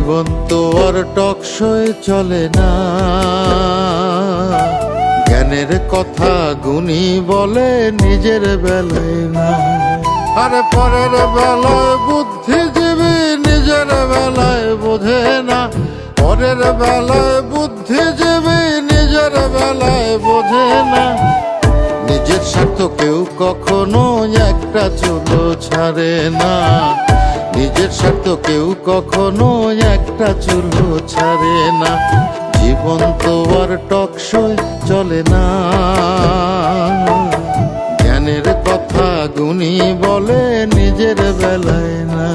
জীবন তো আর টকশই চলে না, জ্ঞানের কথা গুণী বলে নিজের বেলায় না। আরে পরের বেলায় বুদ্ধিজীবী নিজের বেলায় বোঝে না, পরের বেলায় বুদ্ধিজীবী নিজের বেলায় বোঝে না। নিজের স্বার্থ কেউ কখনো একটা চুলো ছাড়ে না, নিজের স্বার্থ কেউ কখনো একটা চুলো ছাড়ে না। জীবন তো আর টকশই চলে না, জ্ঞানের কথা গুণী বলে নিজের বেলায় না।